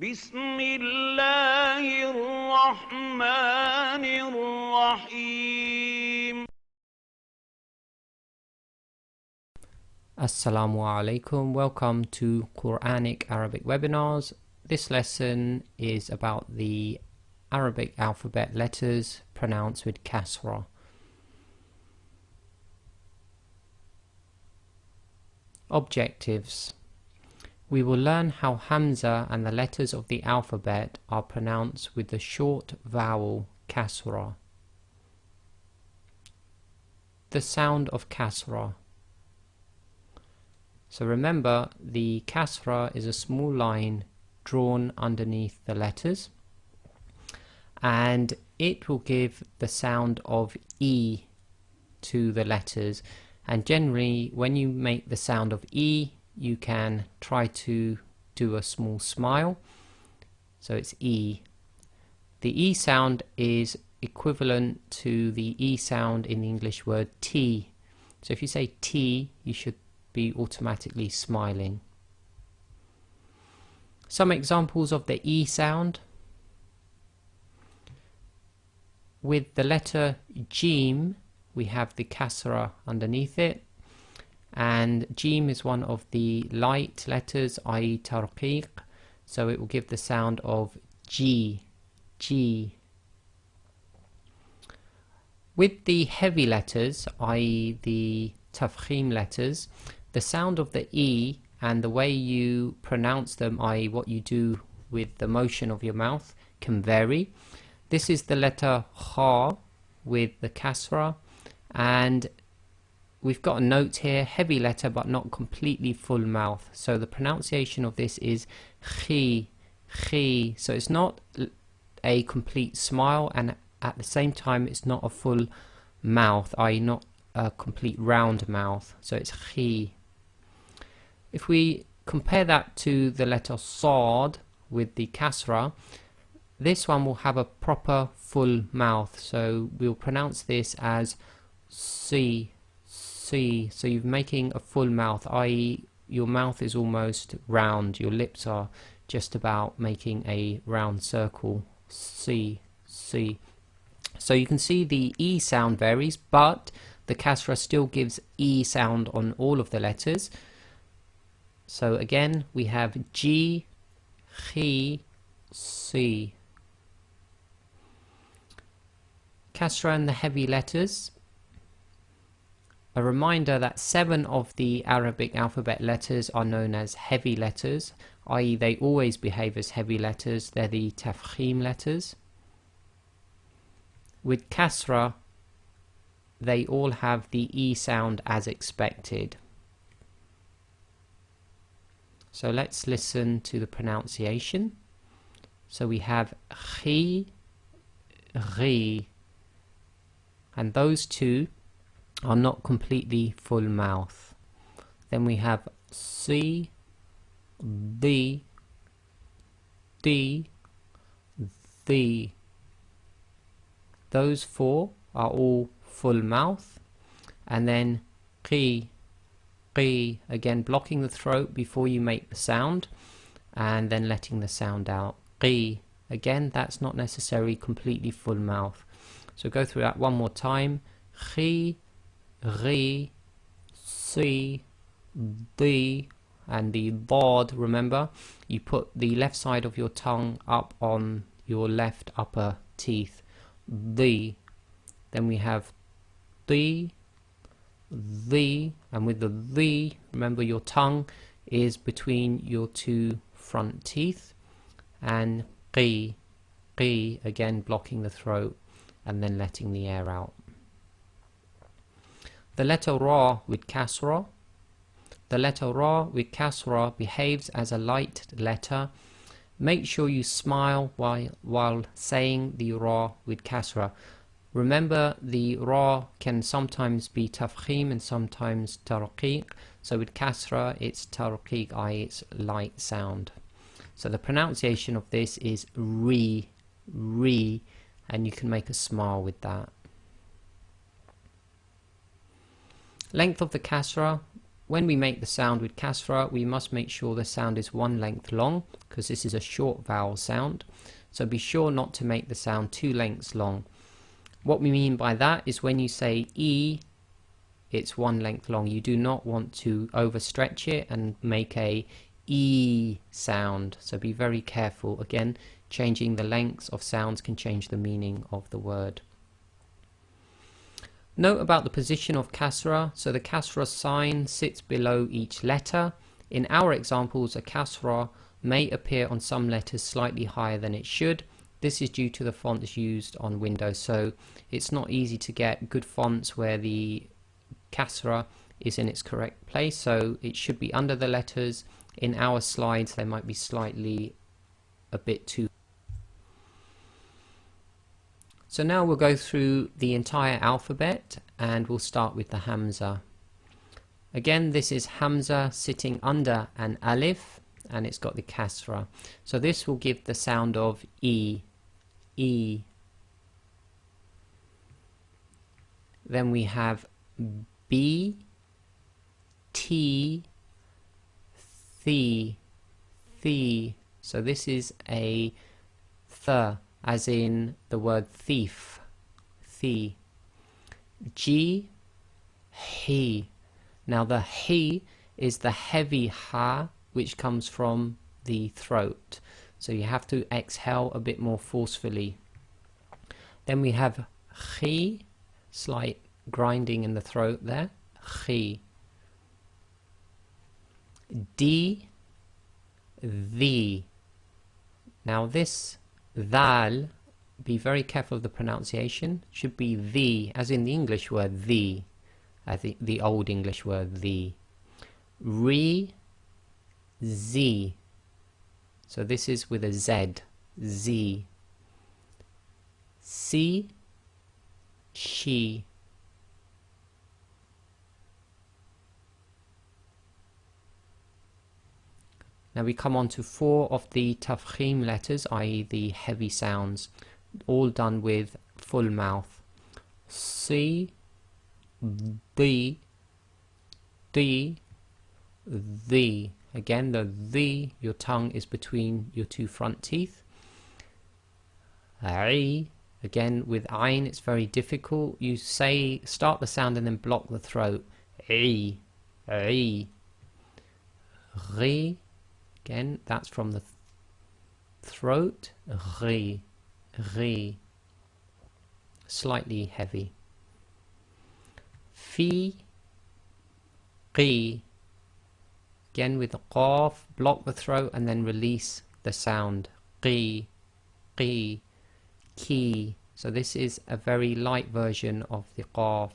بسم الله الرحمن الرحيم. Assalamu alaikum. Welcome to Quranic Arabic webinars. This lesson is about the Arabic alphabet letters pronounced with kasra. Objectives. We will learn how Hamza and the letters of the alphabet are pronounced with the short vowel kasra. The sound of kasra. So remember, the kasra is a small line drawn underneath the letters, and it will give the sound of E to the letters. And generally, when you make the sound of E, you can try to do a small smile. So it's E. The E sound is equivalent to the E sound in the English word T. So if you say T, you should be automatically smiling. Some examples of the E sound. With the letter Jim, we have the kasra underneath it, and Jim is one of the light letters, i.e. tarqiq, so it will give the sound of G, G. With the heavy letters, i.e. the tafkhim letters, the sound of the E and the way you pronounce them, i.e. what you do with the motion of your mouth, can vary. This is the letter Kha with the kasra, and we've got a note here, heavy letter but not completely full mouth. So the pronunciation of this is Khi, Khi. So it's not a complete smile, and at the same time it's not a full mouth, i.e. not a complete round mouth. So it's Khi. If we compare that to the letter Sad with the kasra, this one will have a proper full mouth. So we'll pronounce this as Si, Si. So you're making a full mouth, i.e. your mouth is almost round. Your lips are just about making a round circle. Si, Si. So you can see the E sound varies, but the kasra still gives E sound on all of the letters. So again, we have G, Khi, Si. Kasra and the heavy letters. A reminder that 7 of the Arabic alphabet letters are known as heavy letters, i.e. they always behave as heavy letters. They're the tafkhim letters. With kasra, they all have the E sound as expected. So let's listen to the pronunciation. So we have Khi, Ri, and those two are not completely full mouth. Then we have Si, Di, Di, Thi. Those 4 are all full mouth. And then Qi, Qi, again blocking the throat before you make the sound and then letting the sound out. Qi, again that's not necessarily completely full mouth. So go through that one more time. Khi, Ri, Si, Di, and the Dad, remember, you put the left side of your tongue up on your left upper teeth. Di. Then we have Di, The, and with the The, remember your tongue is between your 2 front teeth. And Qi, Qi, again blocking the throat and then letting the air out. The letter Ra with kasra. The letter Ra with kasra behaves as a light letter. Make sure you smile while saying the Ra with kasra. Remember, the Ra can sometimes be tafkhim and sometimes tarqiq. So with kasra, it's tarqiq, i.e. it's light sound. So the pronunciation of this is Ri, Ri, and you can make a smile with that. Length of the kasra. when we make the sound with kasra, we must make sure the sound is one length long, because this is a short vowel sound. So be sure not to make the sound 2 lengths long. What we mean by that is when you say E, it's 1 length long. You do not want to overstretch it and make a E sound. So be very careful. Again, changing the lengths of sounds can change the meaning of the word. Note about the position of kasra. So the kasra sign sits below each letter. In our examples, a kasra may appear on some letters slightly higher than it should. This is due to the fonts used on Windows. So it's not easy to get good fonts where the kasra is in its correct place. So it should be under the letters. In our slides, they might be slightly a bit too. So now we'll go through the entire alphabet and we'll start with the Hamza. Again, this is Hamza sitting under an alif and it's got the kasra. So this will give the sound of E. E. Then we have B, T, Thi, Thi. So this is a th, as in the word thief, Thi. G, He. Now the He is the heavy ha, which comes from the throat. So you have to exhale a bit more forcefully. Then we have Khi, slight grinding in the throat there, Khi. D, The. Now this Dhal, be very careful of the pronunciation, should be the, as in the English word the, as the old English word the. Re, Z. So this is with a Z, Z. Si, She. Now we come on to 4 of the tafkhim letters, i.e. the heavy sounds, all done with full mouth. Si, D, D, The. Again, the, your tongue is between your 2 front teeth. I, again with ayn, it's very difficult. You say, start the sound and then block the throat. I, I. Ri, again, that's from the throat. Ri, ri. Slightly heavy. Fi, qi. Again with the qaf, block the throat and then release the sound. Qi, qi, ki. So this is a very light version of the qaf.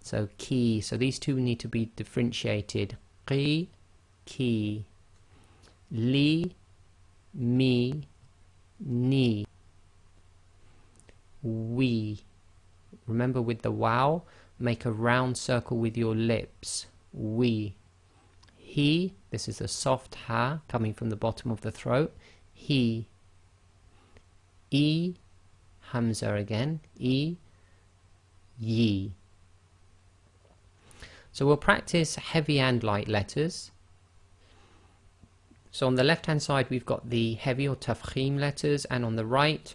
So ki. So these two need to be differentiated. Qi, ki. Li, mi, ni. We. Remember with the wow, make a round circle with your lips. We. He, this is a soft ha coming from the bottom of the throat. He. E, Hamza again. E, ye. So we'll practice heavy and light letters. So on the left hand side we've got the heavy or tafkhim letters, and on the right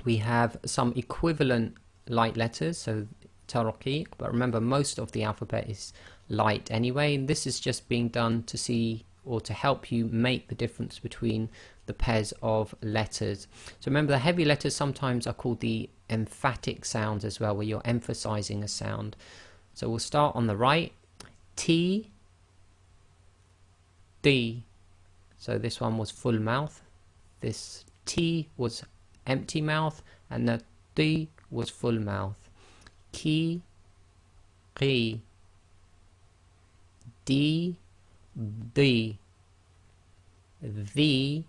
we have some equivalent light letters, so taraqiq, but remember most of the alphabet is light anyway, and this is just being done to see or to help you make the difference between the pairs of letters. So remember the heavy letters sometimes are called the emphatic sounds as well, where you're emphasizing a sound. So we'll start on the right. T, D. So this one was full mouth, this T was empty mouth, and the D was full mouth. Ki, qi. D, D. The,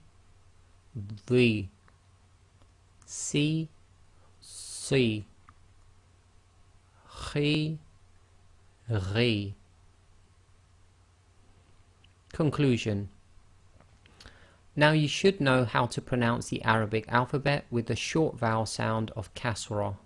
Si, si. Khi, ri. Conclusion. Now you should know how to pronounce the Arabic alphabet with the short vowel sound of kasra.